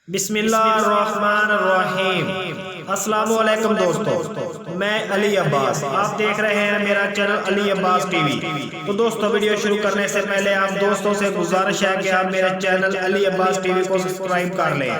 बिस्मिल्लाहिर्रहमानिर्रहीम। अस्सलामु अलैकुम दोस्तों, मैं अली अब्बास, आप देख रहे हैं मेरा चैनल अली अब्बास टीवी। तो दोस्तों, वीडियो शुरू करने से पहले आप दोस्तों से गुजारिश है कि आप मेरे चैनल अली अब्बास टीवी को सब्सक्राइब कर लें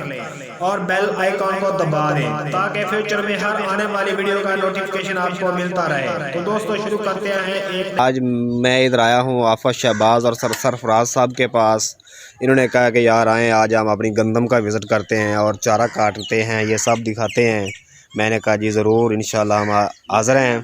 और बेल आइकॉन को दबा दें ताकि फ्यूचर में हर आने वाली वीडियो का नोटिफिकेशन आपको मिलता रहे। तो दोस्तों, शुरू करते हैं एक। आज मैं इधर आया हूँ आफत शहबाज और सरफराज साहब के पास। इन्होंने कहा कि यार आएँ, आज हम अपनी गंदम का विज़िट करते हैं और चारा काटते हैं, ये सब दिखाते हैं। मैंने कहा जी ज़रूर, इंशाल्लाह हम हाज़िर हैं।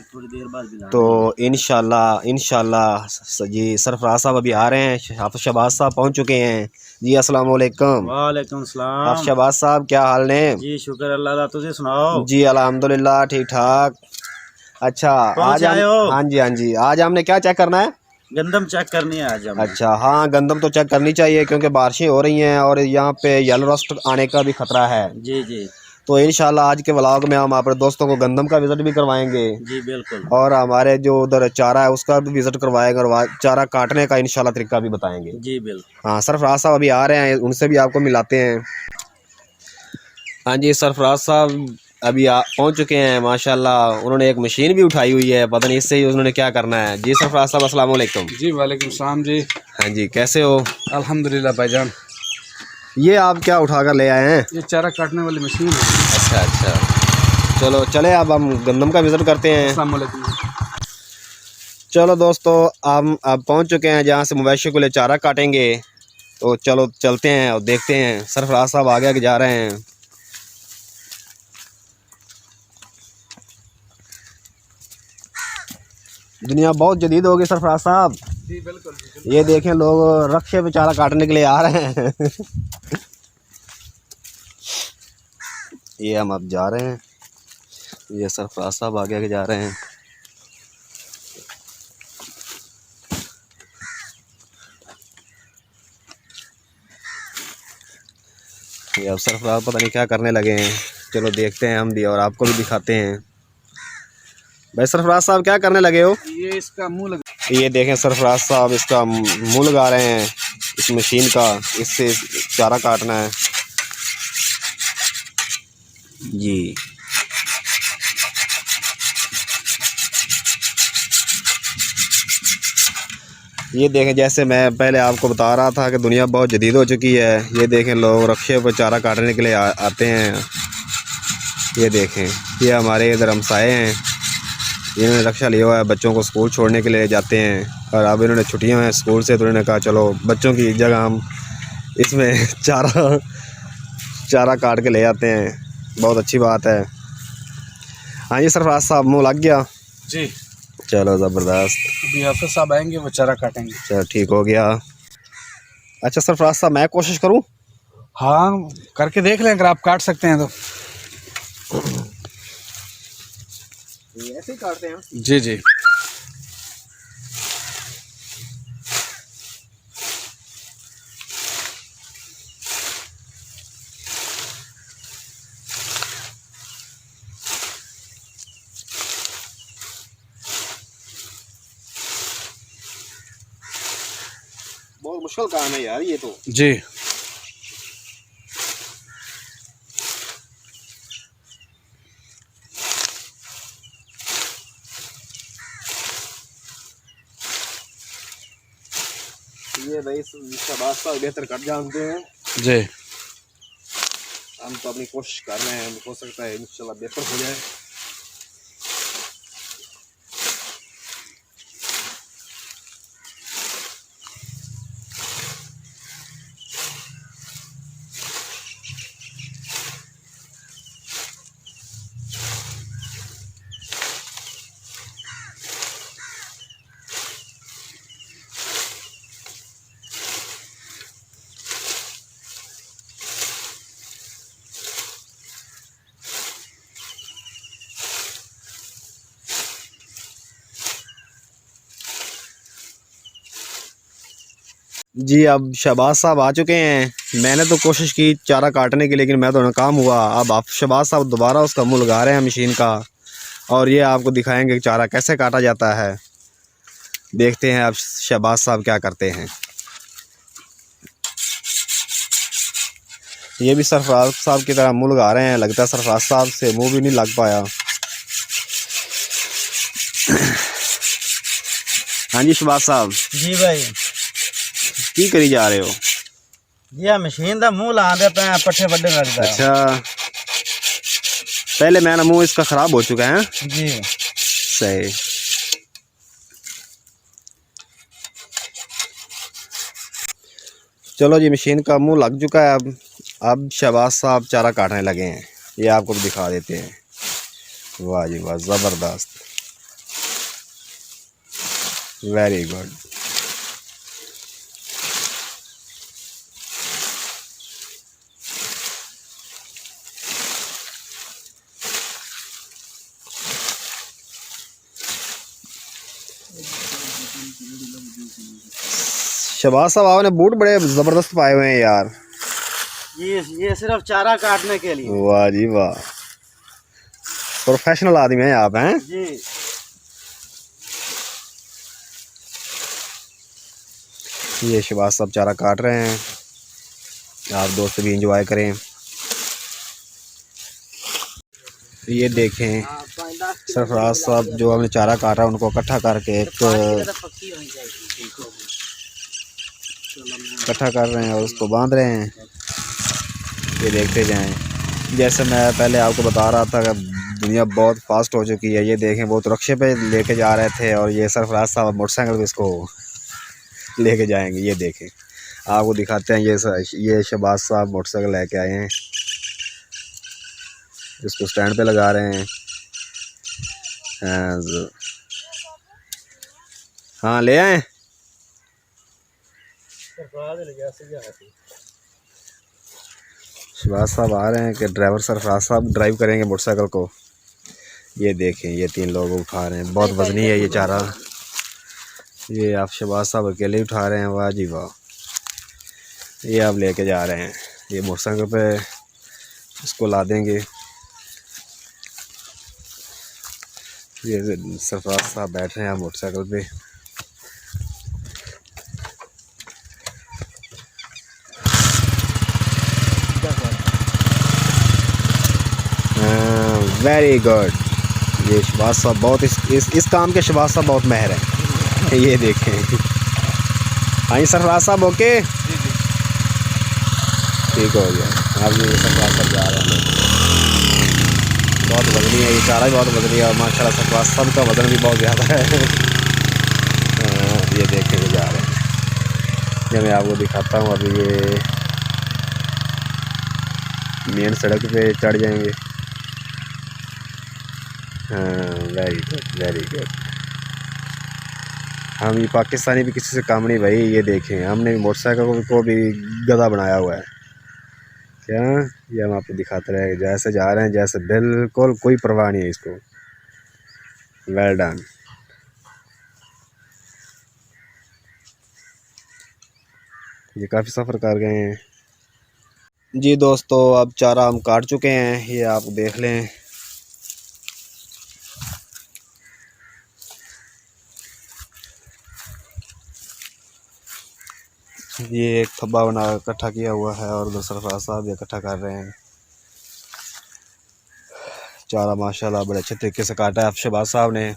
तो इंशाल्लाह जी सरफराज साहब अभी आ रहे हैं। हाफ़िज़ शहबाज साहब पहुंच चुके हैं जी। अस्सलाम वालेकुम। वालेकुम सलाम। हाफ़िज़ शहबाज साहब, क्या हाल ने जी? शुक्र अल्लाह दा, तुझे सुनाओ जी अल्हम्दुलिल्लाह ठीक ठाक। अच्छा, आज हम हाँ जी आज हमने क्या चेक करना है? गंदम चेक करनी है आज हमने। अच्छा हाँ, गंदम तो चेक करनी चाहिए क्योंकि बारिशें हो रही हैं और यहाँ पे येलो रस्ट आने का भी खतरा है। जी। तो इंशाल्लाह आज के व्लॉग में हम अपने दोस्तों को गंदम का विजिट भी करवाएंगे जी बिल्कुल, और हमारे जो उधर चारा है उसका भी विजिट करवाएंगे और चारा काटने का इंशाल्लाह तरीका भी बताएंगे। जी बिल्कुल। हाँ, सरफराज साहब अभी आ रहे हैं, उनसे भी आपको मिलाते हैं। हाँ जी, सरफराज साहब अभी पहुंच चुके हैं माशाल्लाह। उन्होंने एक मशीन भी उठाई हुई है, पता नहीं इससे ही उन्होंने क्या करना है। जी सरफराज साहब, अस्सलाम वालेकुम। जी वालेकुम सलाम जी। हाँ जी, कैसे हो? अल्हम्दुलिल्लाह भाईजान। ये आप क्या उठाकर ले आए हैं? ये चारा काटने वाली मशीन है। अच्छा, चलो चले अब हम गंदम का विजिट करते हैं। अस्सलाम वालेकुम। चलो दोस्तों, हम अब पहुंच चुके हैं जहाँ से मवेशी को ले चारा काटेंगे। तो चलो चलते हैं और देखते हैं। सरफराज साहब आगे आगे जा रहे हैं। दुनिया बहुत जदीद हो गई सरफराज साहब। जी बिल्कुल। ये देखें, लोग रक्षे पे चारा काटने के लिए आ रहे हैं। ये हम अब जा रहे हैं। ये सरफराज साहब आगे आगे जा रहे हैं। ये अब सरफराज पता नहीं क्या करने लगे हैं। चलो देखते हैं हम भी और आपको भी दिखाते हैं। भाई सरफराज साहब, क्या करने लगे हो? ये इसका मुंह लगा। ये देखें सरफराज साहब इसका मुंह लगा रहे हैं, इस मशीन का। इससे चारा काटना है जी। ये देखें, जैसे मैं पहले आपको बता रहा था कि दुनिया बहुत जदीद हो चुकी है। ये देखें, लोग रक्षे पर चारा काटने के लिए आते हैं। ये देखें, ये हमारे इधर हमसाए हैं, इन्होंने रक्षा लिया हुआ है, बच्चों को स्कूल छोड़ने के लिए जाते हैं। और अब इन्होंने छुट्टियां हैं स्कूल से, तो इन्होंने कहा चलो बच्चों की जगह हम इसमें चारा काट के ले आते हैं। बहुत अच्छी बात है। हाँ जी सरफराज साहब, मुँह लग गया जी। चलो ज़बरदस्त। अभी हाफिज साहब आएंगे, वो चारा काटेंगे। चलो ठीक हो गया। अच्छा सरफराज साहब, मैं कोशिश करूँ? हाँ करके देख लें, अगर आप काट सकते हैं तो। ऐसे ही काटते हैं। जी। बहुत मुश्किल काम है यार ये तो। जी ये भाई शहबाज साहब बेहतर कट जानते हैं। जी। हम तो अपनी कोशिश कर रहे हैं, हो सकता है इंशाल्लाह बेहतर हो जाए। जी अब शहबाज साहब आ चुके हैं। मैंने तो कोशिश की चारा काटने की, लेकिन मैं तो नाकाम हुआ। अब आप शहबाज साहब दोबारा उसका मुँह लगा रहे हैं मशीन का, और ये आपको दिखाएंगे कि चारा कैसे काटा जाता है। देखते हैं अब शहबाज साहब क्या करते हैं। ये भी सरफराज साहब की तरह मुँह लगा रहे हैं, लगता है सरफराज साहब से मुँह भी नहीं लग पाया। हाँ जी शहबाज साहब, जी भाई, की करी जा रहे हो? ये मशीन का मुंह लाते पे पट्ठे बड़े लगता है। अच्छा, पहले मेरा मुंह इसका खराब हो चुका है। जी सही। चलो जी, मशीन का मुंह लग चुका है। अब शहबाज साहब चारा काटने लगे हैं, ये आपको भी दिखा देते हैं। वाह जी वाह, ज़बरदस्त, वेरी गुड। शहबाज साहब आपने बूट बड़े ज़बरदस्त पाए हुए हैं यार। ये सिर्फ चारा काटने के लिए। वाह जी वाह, प्रोफेशनल आदमी हैं आप, हैं जी। ये शहबाज साहब चारा काट रहे हैं, आप दोस्त भी इंजॉय करें। ये देखें सरफराज साहब जो हमने चारा काटा उनको इकट्ठा करके इकट्ठा कर रहे हैं और उसको बांध रहे हैं। ये देखते जाएं। जैसे मैं पहले आपको बता रहा था कि दुनिया बहुत फास्ट हो चुकी है। ये देखें, वो तो रक्शे पे लेके जा रहे थे और ये सरफराज साहब मोटरसाइकिल पे इसको लेके जाएंगे। ये देखें, आपको दिखाते हैं। ये शहबाज साहब मोटरसाइकिल लेके आए हैं, इसको स्टैंड पे लगा रहे हैं। हाँ ले आए। शहबाज साहब आ रहे हैं कि ड्राइवर सरफराज साहब ड्राइव करेंगे मोटरसाइकिल को। ये देखें, ये 3 लोग उठा रहे हैं, बहुत वजनी है ये चारा। ये आप शहबाज साहब अकेले उठा रहे हैं। वाह जी वाह। ये आप लेके जा रहे हैं, ये मोटरसाइकिल पे इसको ला देंगे। ये सरफराज साहब बैठ रहे हैं मोटरसाइकिल पे। Very good. ये शहबाज साहब बहुत इस काम के शहबाज साहब बहुत माहिर हैं। ये देखें। हाँ जी सरफराज साहब, ओके ठीक हो गया। अब ये सरफराज साहब जा रहे हैं। बहुत वजनी है ये चारा, भी बहुत वजनी है और माशाल्लाह सरफराज साहब का वजन भी बहुत ज़्यादा है। ये देखें, ये जा रहे हैं। जब मैं आपको दिखाता हूँ, अभी ये मेन सड़क पे चढ़ जाएंगे। हाँ वेरी गुड, वेरी गुड। हम ये पाकिस्तानी भी किसी से काम नहीं भाई। ये देखें, हमने भी मोटरसाइकिल को भी गधा बनाया हुआ है क्या। ये हम आपको दिखाते रहे, जैसे जा रहे हैं, जैसे बिल्कुल कोई परवाह नहीं है इसको। Well done. ये काफ़ी सफ़र कर गए हैं जी दोस्तों। अब चारा हम काट चुके हैं, ये आप देख लें। ये एक थब्बा बना इकट्ठा किया हुआ है और उधर सरफराज साहब इकट्ठा कर रहे हैं चारा। माशाल्लाह बड़े अच्छे तरीके से काटा है शहबाज साहब ने।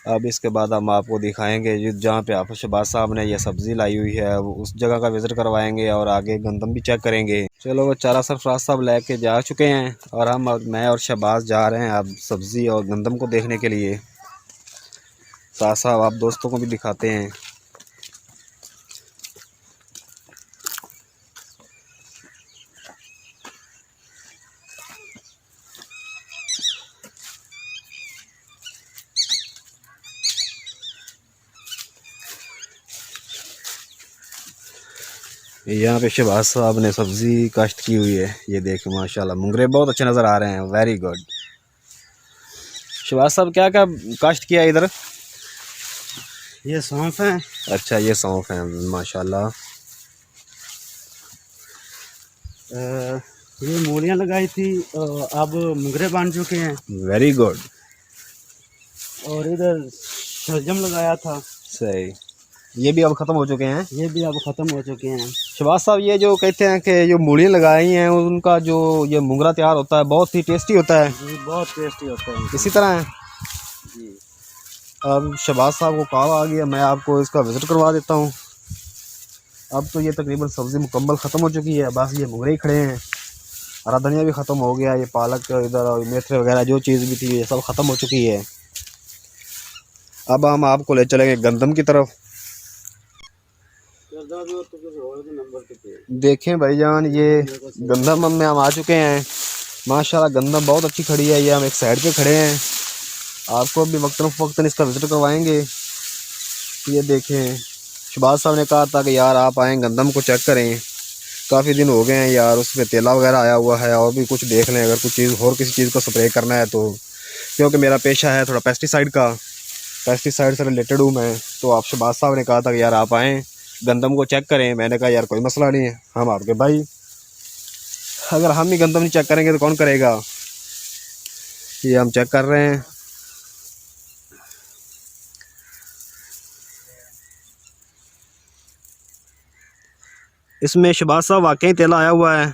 अब इसके बाद हम आपको दिखाएंगे जहाँ पे आप शहबाज साहब ने ये सब्ज़ी लाई हुई है, उस जगह का विज़िट करवाएंगे और आगे गंदम भी चेक करेंगे। चलो, वो चारा सरफराज साहब लेके जा चुके हैं और मैं और शहबाज जा रहे हैं अब सब्ज़ी और गंदम को देखने के लिए। साथ साहब आप दोस्तों को भी दिखाते हैं। यहाँ पे शहबाज साहब ने सब्ज़ी काश्त की हुई है। ये देखें माशाल्लाह, मुंगरे बहुत अच्छे नज़र आ रहे हैं। Very good. शहबाज साहब क्या क्या काश्त किया है इधर? ये सौंफ है। अच्छा, ये सौंफ है माशाल्लाह। ये मूलियाँ लगाई थी, अब मुंगरे बन चुके हैं। Very good. और इधर शलजम लगाया था। सही, ये भी अब ख़त्म हो चुके हैं। ये भी अब ख़त्म हो चुके हैं। शहबाज साहब, ये जो कहते हैं कि जो मूली लगाई हैं उनका जो ये मुंगरा तैयार होता है बहुत ही टेस्टी होता है। जी बहुत टेस्टी होता है। इसी तरह है। जी अब शहबाज साहब को कॉल आ गया, मैं आपको इसका विज़िट करवा देता हूँ। अब तो ये तकरीबन सब्ज़ी मुकम्मल ख़त्म हो चुकी है, बस ये मुंगरे ही खड़े हैं। हरा धनिया भी ख़त्म हो गया, ये पालक इधर और मेथरे वगैरह जो चीज़ भी थी ये सब ख़त्म हो चुकी है। अब हम आपको ले चलेंगे गंदम की तरफ। देखें भाईजान, ये गंदम में हम आ चुके हैं। माशाल्लाह गंदम बहुत अच्छी खड़ी है। ये हम एक साइड पे खड़े हैं, आपको भी वक्तन फ़वक्तन इसका विज़िट करवाएंगे। ये देखें, शहबाज साहब ने कहा था कि यार आप आएँ गंदम को चेक करें, काफ़ी दिन हो गए हैं यार, उस पर तेला वगैरह आया हुआ है, और भी कुछ देख लें अगर कुछ चीज़ और किसी चीज़ को स्प्रे करना है तो। क्योंकि मेरा पेशा है थोड़ा पेस्टिसाइड का, पेस्टिसाइड से रिलेटेड हूँ मैं। तो आप शहबाज साहब ने कहा था कि यार आप आएँ गंदम को चेक करें। मैंने कहा यार कोई मसला नहीं है, हम आपके भाई, अगर हम ही गंदम नहीं चेक करेंगे तो कौन करेगा। ये हम चेक कर रहे हैं। इसमें शहबाज साहब वाकई तेला आया हुआ है।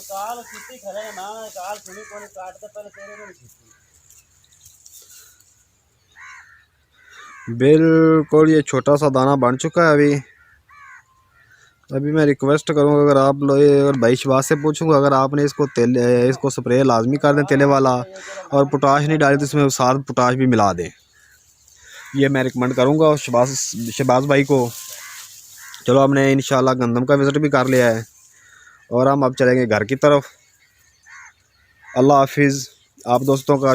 काल कितनी खड़े ना काल सुनी कोनी काटते पहले तेरे में बिल्कुल ये छोटा सा दाना बन चुका है। अभी मैं रिक्वेस्ट करूँगा, अगर आप लोग, अगर भाई शहबाज से पूछूंगा, अगर आपने इसको स्प्रे लाजमी कर दें तेले वाला, और पोटाश नहीं डाली तो इसमें साथ पोटाश भी मिला दें। ये मैं रिकमेंड करूँगा शहबाज भाई को। चलो हमने इंशाल्लाह गंदम का विज़िट भी कर लिया है, और हम अब चलेंगे घर की तरफ। अल्लाह हाफिज़। आप दोस्तों का